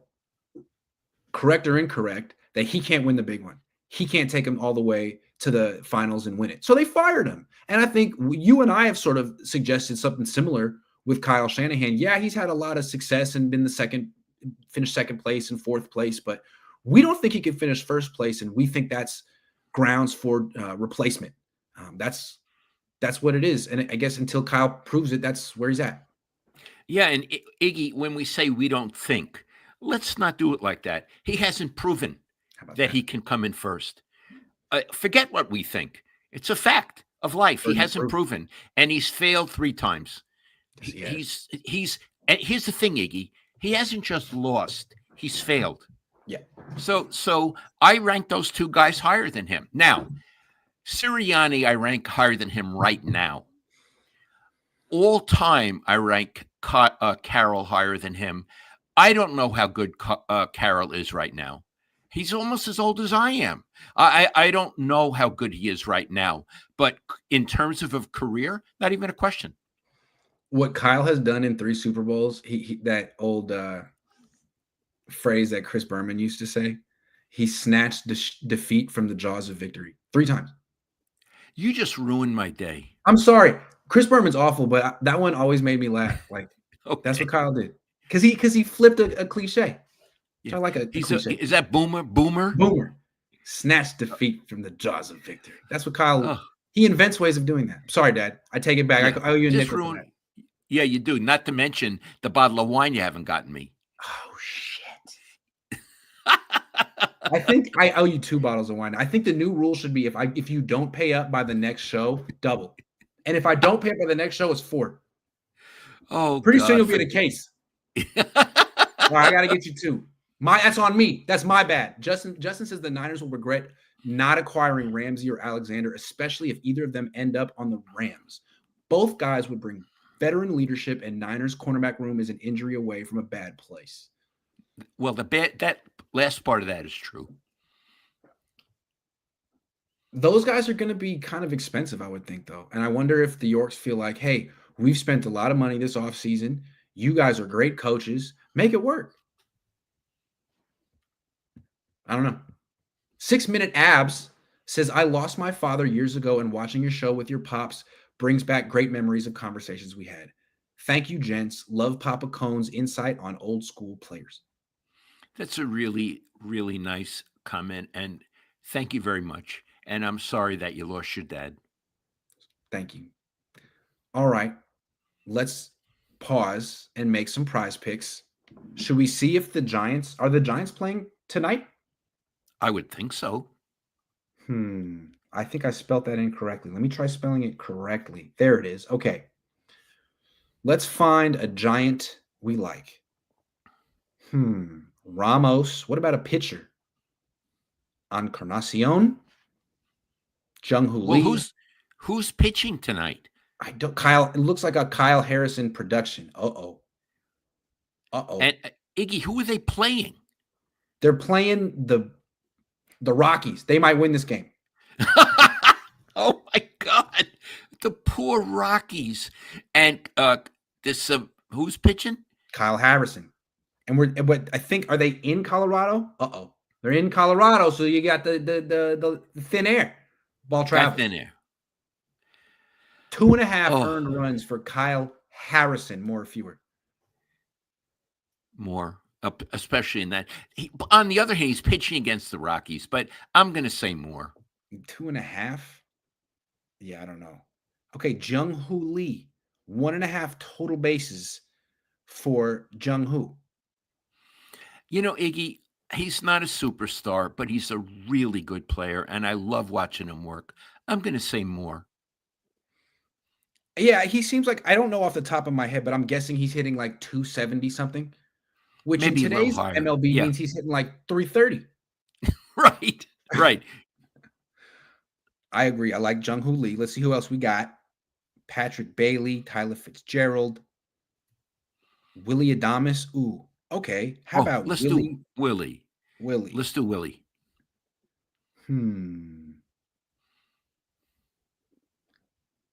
correct or incorrect, that he can't win the big one. He can't take him all the way to the finals and win it. So they fired him. And I think you and I have sort of suggested something similar with Kyle Shanahan. Yeah, he's had a lot of success and been finished second place and fourth place, but we don't think he can finish first place, and we think that's grounds for replacement. That's what it is. And I guess until Kyle proves it, that's where he's at. yeah. And Iggy, when we say we don't think, let's not do it like that. He hasn't proven How about that that? he can come in first. Forget what we think. It's a fact of life. He Burden of hasn't proof. proven, and he's failed 3 times. Yes, he has. He's. And here's the thing, Iggy. He hasn't just lost; he's failed. Yeah. So I rank those two guys higher than him. Now, Sirianni, I rank higher than him right now. All time, I rank Carroll higher than him. I don't know how good Carroll is right now. He's almost as old as I am. I don't know how good he is right now, but in terms of a career, not even a question. What Kyle has done in 3 Super Bowls, he that old phrase that Chris Berman used to say, he snatched defeat from the jaws of victory 3 times. You just ruined my day. I'm sorry. Chris Berman's awful, but that one always made me laugh. Like, that's what Kyle did. Because he flipped a cliche. Yeah. I like a cliche. Is that Boomer? Boomer. Snatched defeat from the jaws of victory. That's what Kyle, Oh, he invents ways of doing that. Sorry, Dad. I take it back. yeah. I owe you a Just nickel for ruin. that. Yeah, you do. Not to mention the bottle of wine you haven't gotten me. Oh, shit. I think I owe you 2 bottles of wine. I think the new rule should be if you don't pay up by the next show, double. And if I don't pay up by the next show, it's 4. Oh, Pretty soon God, you'll be the case. All right, I gotta get you 2. That's on me. That's my bad. Justin says the Niners will regret not acquiring Ramsey or Alexander, especially if either of them end up on the Rams. Both guys would bring veteran leadership, and Niners cornerback room is an injury away from a bad place. Well, that last part of that is true. Those guys are going to be kind of expensive, I would think, though. And I wonder if the Yorks feel like, hey, we've spent a lot of money this offseason. You guys are great coaches. Make it work. I don't know. 6-Minute Abs says, I lost my father years ago, and watching your show with your pops brings back great memories of conversations we had. Thank you, gents. Love Papa Cohn's insight on old school players. That's a really, really nice comment, and thank you very much. And I'm sorry that you lost your dad. Thank you. All right. Let's pause and make some prize picks. Should we see if the Giants playing tonight? I would think so. I think I spelled that incorrectly. Let me try spelling it correctly. There it is. Okay. Let's find a Giant we like. Ramos. What about a pitcher? Encarnacion? Jung-Hoo Lee. Well, who's pitching tonight? Kyle. It looks like a Kyle Harrison production. Uh-oh. And Iggy, who are they playing? They're playing the Rockies. They might win this game. Oh my God, the poor Rockies! And this who's pitching? Kyle Harrison. And I think, are they in Colorado? Uh-oh. They're in Colorado, so you got the thin air. Ball travels. Thin air. 2.5 earned runs for Kyle Harrison, more or fewer. More, especially in that. On the other hand, he's pitching against the Rockies, but I'm going to say more. 2.5? Yeah, I don't know. Okay, Jung-Hoo Lee. 1.5 total bases for Jung-Hoo. You know, Iggy, he's not a superstar, but he's a really good player, and I love watching him work. I'm going to say more. Yeah, he seems like, I don't know off the top of my head, but I'm guessing he's hitting like 270 something, which Maybe in today's MLB means he's hitting like 330. Right. Right. I agree. I like Jung Hoo Lee. Let's see who else we got. Patrick Bailey, Tyler Fitzgerald, Willie Adamas. Ooh, okay. How Oh, about let's do Willie? Willie. Willie. Let's do Willie. Hmm.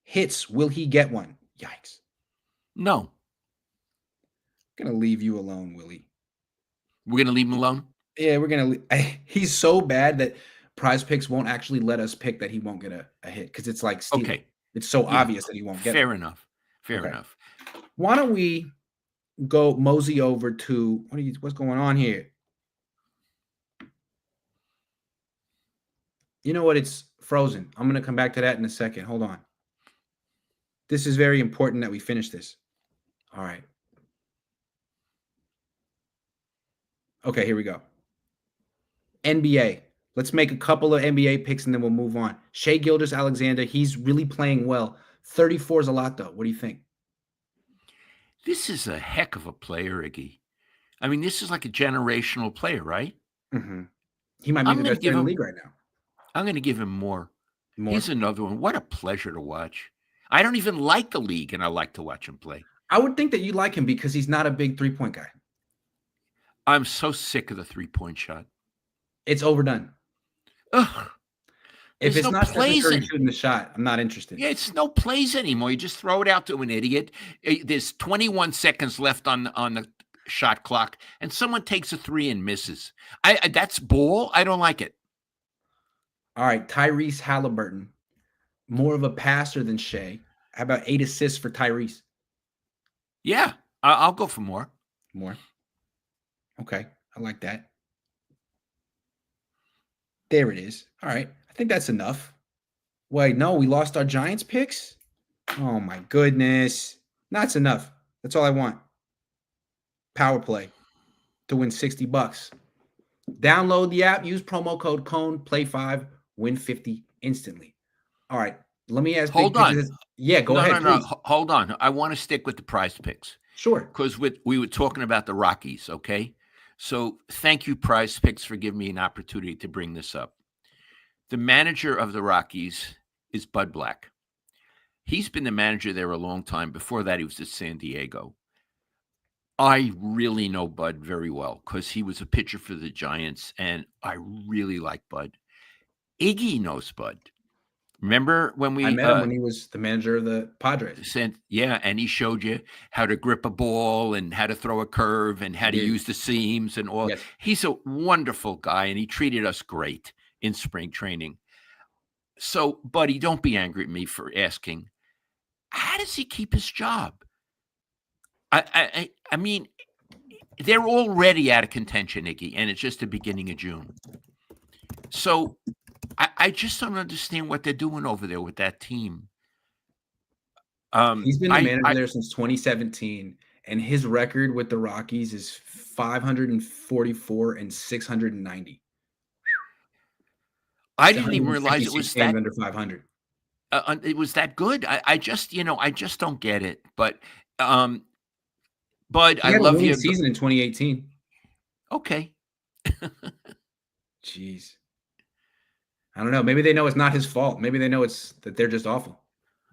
Hits. Will he get one? Yikes. No. Gonna leave you alone, Willie. We're going to leave him alone? Yeah, we're gonna. He's so bad that Prize Picks won't actually let us pick that he won't get a hit because it's like stealing. Okay. It's so Yeah. obvious that he won't get one. Fair enough. Fair Okay. enough. Why don't we go mosey over to what's going on here? You know what? It's frozen. I'm gonna come back to that in a second. Hold on. This is very important that we finish this. All right. Okay, here we go. NBA. Let's make a couple of NBA picks and then we'll move on. Shea Gilgeous-Alexander, he's really playing well. 34 is a lot, though. What do you think? This is a heck of a player, Iggy. I mean, this is like a generational player, right? Mm-hmm. He might be I'm the going to best player give in the him. league right now. I'm going to give him more. More. He's another one. What a pleasure to watch. I don't even like the league, and I like to watch him play. I would think that you like him because he's not a big three-point guy. I'm so sick of the three-point shot. It's overdone. Ugh. If it's no not Stephen plays Curry in. shooting the shot, I'm not interested. Yeah, it's no plays anymore. You just throw it out to an idiot. There's 21 seconds left on the shot clock, and someone takes a three and misses. That's bull. I don't like it. All right, Tyrese Halliburton, more of a passer than Shea. How about 8 assists for Tyrese? Yeah, I'll go for more. More. Okay, I like that. There it is. All right, I think that's enough. Wait, no, we lost our Giants picks? Oh my goodness. That's enough. That's all I want. Power play to win $60. Download the app, use promo code Cohn, play 5, win 50 instantly. All right, let me ask Hold on. Yeah, go ahead, please. No. Hold on. I want to stick with the Prize Picks. Sure. Because we were talking about the Rockies, okay? So thank you, Prize Picks, for giving me an opportunity to bring this up. The manager of the Rockies is Bud Black. He's been the manager there a long time. Before that, he was at San Diego. I really know Bud very well because he was a pitcher for the Giants, and I really like Bud. Iggy knows Bud. Remember when I met him when he was the manager of the Padres. Yeah, and he showed you how to grip a ball and how to throw a curve and how to use the seams and all. Yes. He's a wonderful guy, and he treated us great in spring training. So, buddy, don't be angry at me for asking, how does he keep his job? I mean, they're already out of contention, Iggy, and it's just the beginning of June. So I just don't understand what they're doing over there with that team. He's been the manager there since 2017, and his record with the Rockies is 544 and 690. I didn't even realize it was that under 500. It was that good. I just don't get it. But Bud, I love you. Season in 2018. Okay. Jeez. I don't know. Maybe they know it's not his fault. Maybe they know it's that they're just awful.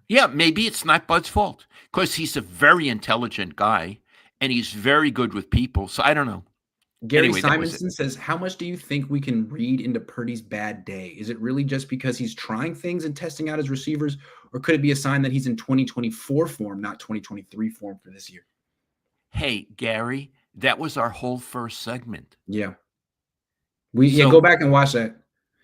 Yeah, maybe it's not Bud's fault because he's a very intelligent guy and he's very good with people. So I don't know. Gary Simonson says, how much do you think we can read into Purdy's bad day? Is it really just because he's trying things and testing out his receivers, or could it be a sign that he's in 2024 form, not 2023 form for this year? Hey, Gary, that was our whole first segment. Yeah. Go back and watch that.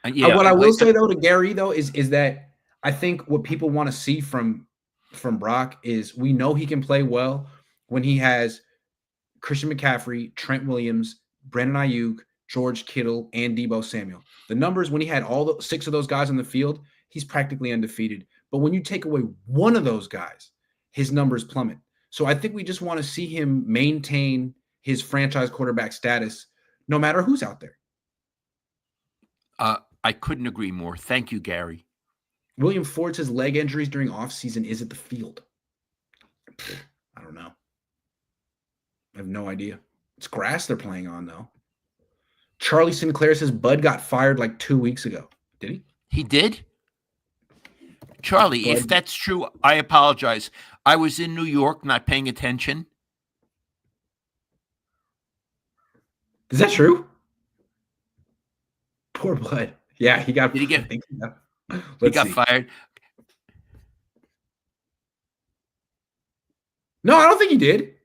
What I will say, though, to Gary, though, is that I think what people want to see from Brock is we know he can play well when he has Christian McCaffrey, Trent Williams, Brandon Ayuk, George Kittle, and Deebo Samuel. The numbers, when he had all 6 of those guys on the field, he's practically undefeated. But when you take away one of those guys, his numbers plummet. So I think we just want to see him maintain his franchise quarterback status no matter who's out there. I couldn't agree more. Thank you, Gary. William Ford says leg injuries during offseason is at the field. I don't know. I have no idea. It's grass they're playing on, though. Charlie Sinclair says Bud got fired like 2 weeks ago. Did he? He did? Charlie, Bud. if that's true, I apologize. I was in New York not paying attention. Is that true? Poor Bud. Yeah, he got. Did he get? I think he got, He got see. fired. No, I don't think he did.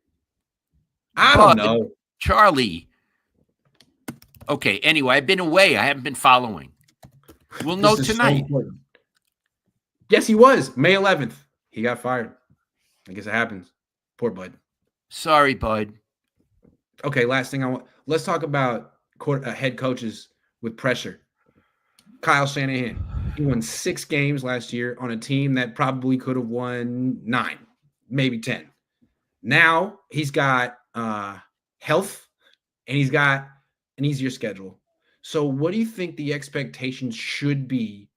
I don't know. Charlie. Okay, anyway, I've been away. I haven't been following. We'll know tonight. So yes, he was. May 11th. He got fired. I guess it happens. Poor Bud. Sorry, Bud. Okay, last thing let's talk about head coaches with pressure. Kyle Shanahan. He won 6 games last year on a team that probably could have won 9, maybe 10. Now he's got health and he's got an easier schedule. So what do you think the expectations should be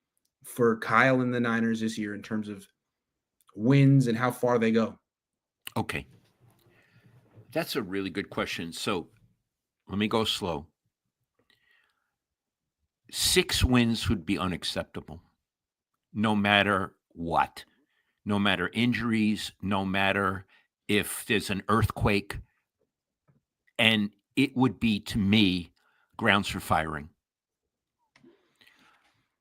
for Kyle and the Niners this year in terms of wins and how far they go? Okay. That's a really good question. So let me go slow. 6 wins would be unacceptable, no matter what, no matter injuries, no matter if there's an earthquake. And it would be, to me, grounds for firing.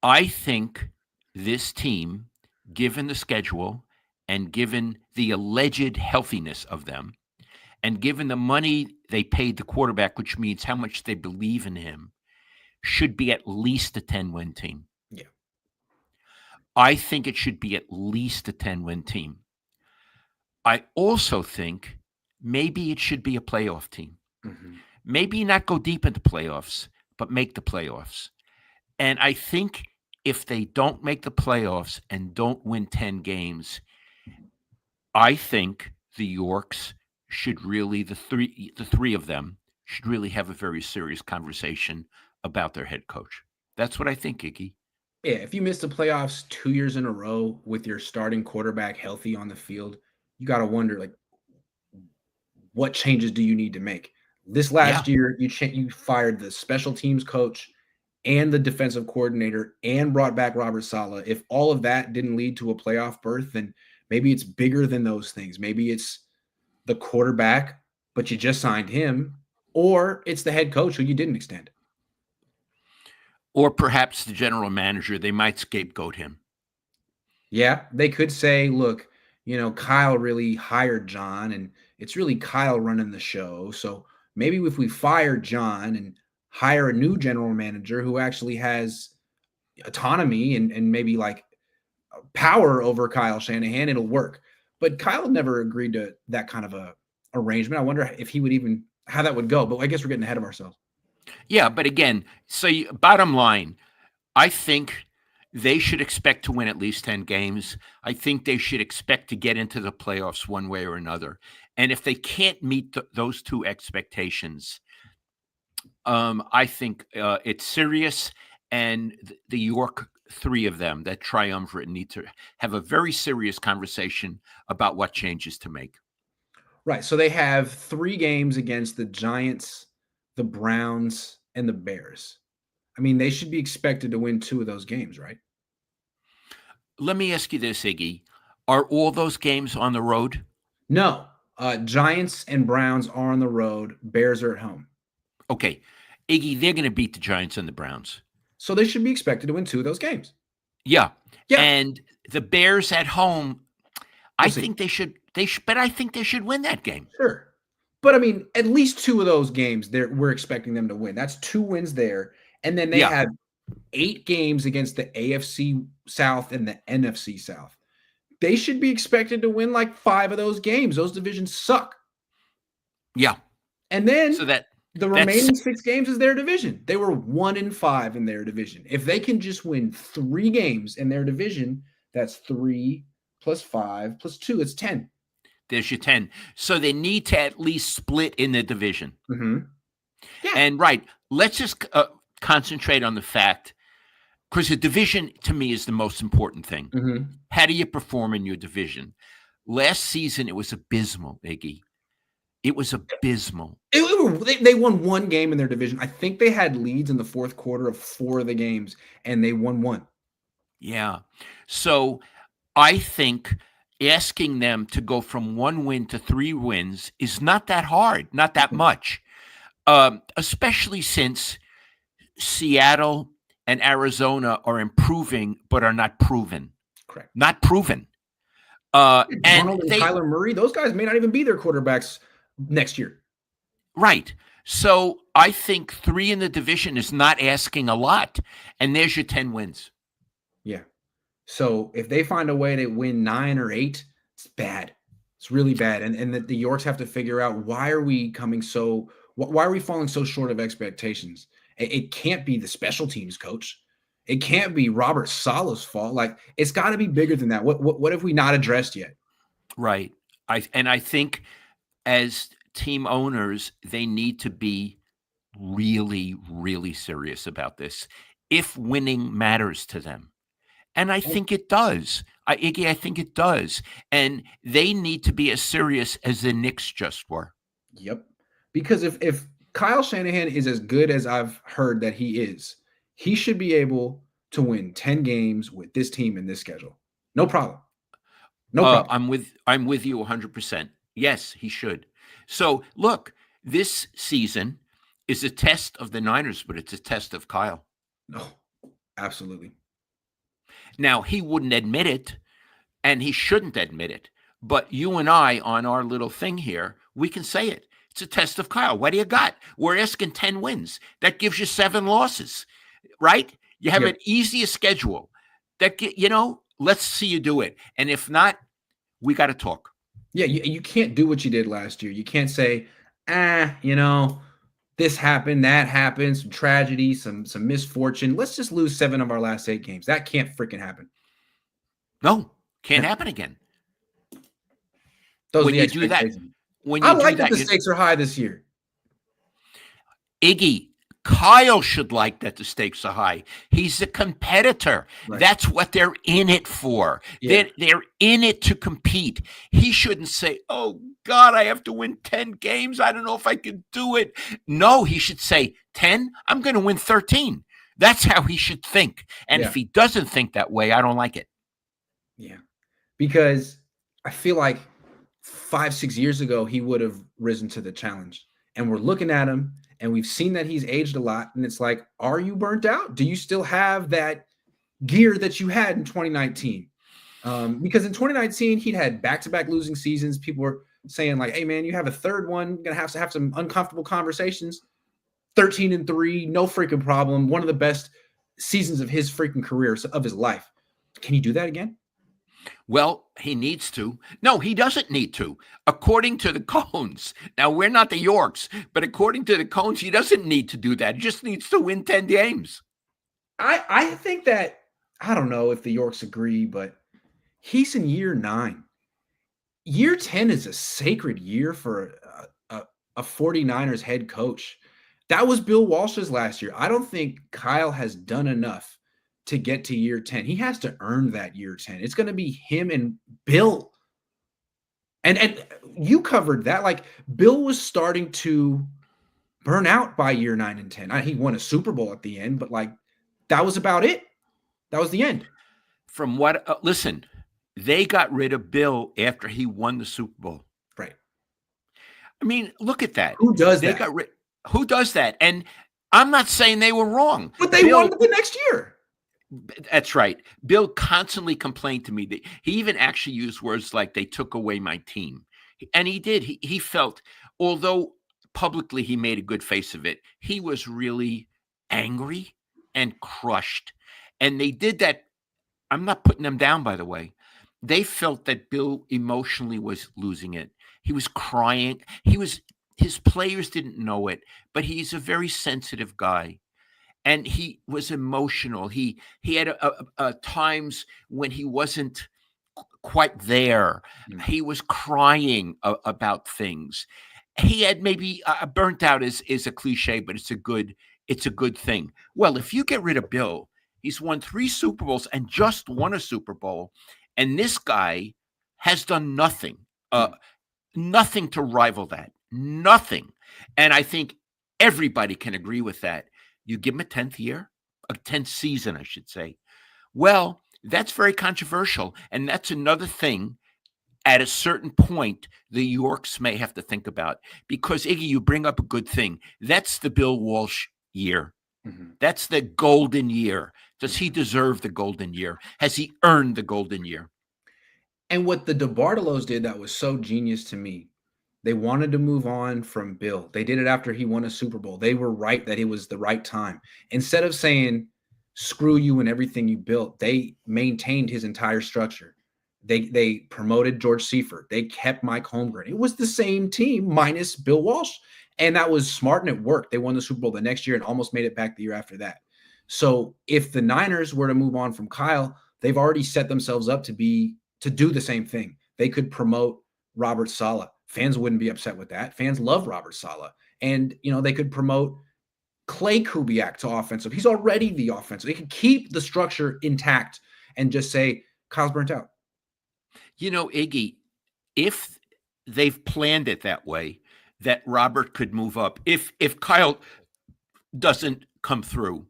I think this team, given the schedule and given the alleged healthiness of them, and given the money they paid the quarterback, which means how much they believe in him, should be at least a 10-win team. Yeah. I think it should be at least a 10-win team. I also think maybe it should be a playoff team. Mm-hmm. Maybe not go deep into playoffs, but make the playoffs. And I think if they don't make the playoffs and don't win 10 games, I think the Yorks should really, the three of them should really have a very serious conversation about their head coach. That's what I think, Iggy. Yeah, if you miss the playoffs 2 years in a row with your starting quarterback healthy on the field, you got to wonder, like, what changes do you need to make? This last year, you fired the special teams coach and the defensive coordinator and brought back Robert Saleh. If all of that didn't lead to a playoff berth, then maybe it's bigger than those things. Maybe it's the quarterback, but you just signed him, or it's the head coach who you didn't extend. Or perhaps the general manager. They might scapegoat him. Yeah, they could say, look, Kyle really hired John, and it's really Kyle running the show. So maybe if we fire John and hire a new general manager who actually has autonomy and maybe like power over Kyle Shanahan, it'll work. But Kyle never agreed to that kind of a arrangement. I wonder if he would even how that would go. But I guess we're getting ahead of ourselves. Yeah, but again, so bottom line, I think they should expect to win at least 10 games. I think they should expect to get into the playoffs one way or another. And if they can't meet those two expectations, I think it's serious. And the York three of them, that triumvirate, need to have a very serious conversation about what changes to make. Right. So they have 3 games against the Giants, the Browns, and the Bears. I mean, they should be expected to win 2 of those games, right? Let me ask you this, Iggy. Are all those games on the road? No. Giants and Browns are on the road. Bears are at home. Okay. Iggy, they're going to beat the Giants and the Browns. So they should be expected to win 2 of those games. Yeah. And the Bears at home, I think they should, but I think they should win that game. Sure. But I mean, at least 2 of those games we're expecting them to win. That's 2 wins there. And then they have 8 games against the AFC South and the NFC South. They should be expected to win like 5 of those games. Those divisions suck. Yeah. And then so the remaining 6 games is their division. They were 1-5 in their division. If they can just win 3 games in their division, that's 3 plus 5 plus 2. It's 10. There's your 10. So they need to at least split in the division. Mm-hmm. Yeah. And let's just concentrate on the fact, because the division to me is the most important thing. Mm-hmm. How do you perform in your division? Last season, it was abysmal, Iggy. It was abysmal. It They won one game in their division. I think they had leads in the fourth quarter of 4 of the games, and they won one. Yeah. So I think asking them to go from 1 win to 3 wins is not that hard, not that much, especially since Seattle and Arizona are improving but are not proven. Correct. Not proven. And Darnold and Kyler Murray, those guys may not even be their quarterbacks next year. Right. So I think 3 in the division is not asking a lot. And there's your 10 wins. Yeah. So if they find a way to win 9 or 8, it's bad. It's really bad. And the Yorks have to figure out, why are we falling so short of expectations? It can't be the special teams coach. It can't be Robert Saleh's fault. Like, it's got to be bigger than that. What have we not addressed yet? Right. I think as team owners, they need to be really, really serious about this if winning matters to them. And I think it does. Iggy, I think it does. And they need to be as serious as the Knicks just were. Yep. Because if Kyle Shanahan is as good as I've heard that he is, he should be able to win 10 games with this team and this schedule. No problem. No problem. I'm with you 100%. Yes, he should. So look, this season is a test of the Niners, but it's a test of Kyle. No, absolutely. Now, he wouldn't admit it, and he shouldn't admit it. But you and I, on our little thing here, we can say it. It's a test of Kyle. What do you got? We're asking 10 wins. That gives you 7 losses, right? You have an easier schedule. Let's see you do it. And if not, we got to talk. Yeah, you can't do what you did last year. You can't say, this happened, that happened, some tragedy, some misfortune. Let's just lose 7 of our last 8 games. That can't freaking happen. No, can't happen again. When you do that, I like that the stakes are high this year. Iggy, Kyle should like that the stakes are high. He's a competitor. Right. That's what they're in it for. Yeah. They're in it to compete. He shouldn't say, oh, God, I have to win 10 games. I don't know if I can do it. No, he should say, 10, I'm going to win 13. That's how he should think. And if he doesn't think that way, I don't like it. Yeah, because I feel like 5-6 years ago, he would have risen to the challenge. And we're looking at him, and we've seen that he's aged a lot. And it's like, are you burnt out? Do you still have that gear that you had in 2019? Because in 2019, he'd had back-to-back losing seasons. People were saying like, hey, man, you have a third one. You're going to have some uncomfortable conversations. 13-3, no freaking problem. One of the best seasons of his freaking career, of his life. Can you do that again? Well, he needs to. No, he doesn't need to. According to the Cohns. Now, we're not the Yorks, but according to the Cohns, he doesn't need to do that. He just needs to win 10 games. I think that, I don't know if the Yorks agree, but he's in year 9. Year 10 is a sacred year for a 49ers head coach. That was Bill Walsh's last year. I don't think Kyle has done enough to get to year 10. He has to earn that year 10. It's going to be him and Bill. And you covered that. Like, Bill was starting to burn out by year 9 and 10. He won a Super Bowl at the end, but like, that was about it. That was the end. From what, listen, they got rid of Bill after he won the Super Bowl. Right. I mean, look at that. Who does that? Who does that? And I'm not saying they were wrong. But they won the next year. That's right. Bill constantly complained to me that he even actually used words like they took away my team. And he did. He felt, although publicly he made a good face of it, he was really angry and crushed. And they did that. I'm not putting them down, by the way. They felt that Bill emotionally was losing it. He was crying. His players didn't know it, but he's a very sensitive guy. And he was emotional. He had times when he wasn't quite there. Mm-hmm. He was crying about things. He had maybe burnt out is a cliche, but it's a good thing. Well, if you get rid of Bill, he's won 3 Super Bowls and just won a Super Bowl, and this guy has done nothing, nothing to rival that. Nothing. And I think everybody can agree with that. You give him a 10th year, a 10th season, I should say. Well, that's very controversial. And that's another thing at a certain point the Yorks may have to think about. Because, Iggy, you bring up a good thing. That's the Bill Walsh year. Mm-hmm. That's the golden year. Does he deserve the golden year? Has he earned the golden year? And what the DeBartolos did that was so genius to me, they wanted to move on from Bill. They did it after he won a Super Bowl. They were right that it was the right time. Instead of saying, screw you and everything you built, they maintained his entire structure. They promoted George Seifert. They kept Mike Holmgren. It was the same team minus Bill Walsh. And that was smart and it worked. They won the Super Bowl the next year and almost made it back the year after that. So if the Niners were to move on from Kyle, they've already set themselves up to do the same thing. They could promote Robert Saleh. Fans wouldn't be upset with that. Fans love Robert Saleh. And, they could promote Clay Kubiak to offensive. He's already the offensive. They could keep the structure intact and just say, Kyle's burnt out. Iggy, if they've planned it that way, that Robert could move up, if Kyle doesn't come through,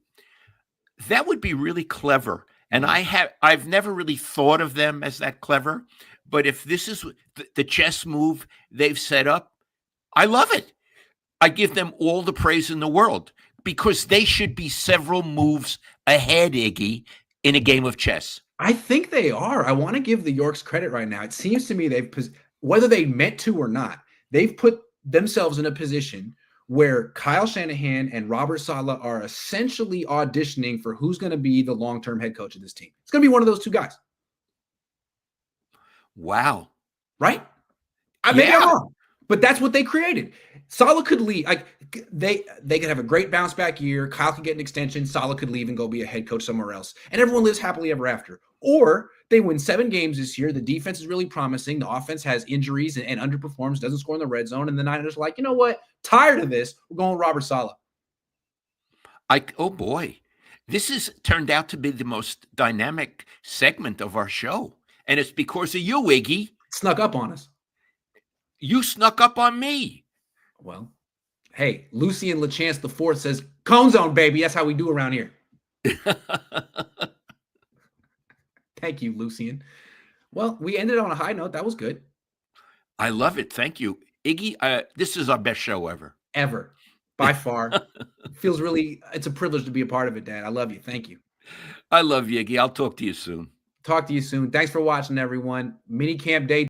that would be really clever. And I've never really thought of them as that clever, but if this is the chess move they've set up, I love it. I give them all the praise in the world because they should be several moves ahead, Iggy, in a game of chess. I think they are. I want to give the Yorks credit right now. It seems to me whether they meant to or not, they've put themselves in a position where Kyle Shanahan and Robert Saleh are essentially auditioning for who's going to be the long-term head coach of this team. It's going to be one of those two guys. Wow. Right? Maybe I'm wrong, but that's what they created. Saleh could leave. They could have a great bounce back year. Kyle could get an extension. Saleh could leave and go be a head coach somewhere else. And everyone lives happily ever after. Or they win 7 games this year. The defense is really promising. The offense has injuries and underperforms, doesn't score in the red zone. And the Niners are like, you know what? Tired of this. We're going with Robert Saleh. Oh, boy. This has turned out to be the most dynamic segment of our show. And it's because of you, Iggy. Snuck up on us. You snuck up on me. Well, hey, Lucien LeChance IV says, Cohn Zone, baby. That's how we do around here. Thank you, Lucien. Well, we ended on a high note. That was good. I love it. Thank you. Iggy, this is our best show ever. Ever. By far. It's a privilege to be a part of it, Dad. I love you. Thank you. I love you, Iggy. I'll talk to you soon. Talk to you soon. Thanks for watching, everyone. Minicamp Day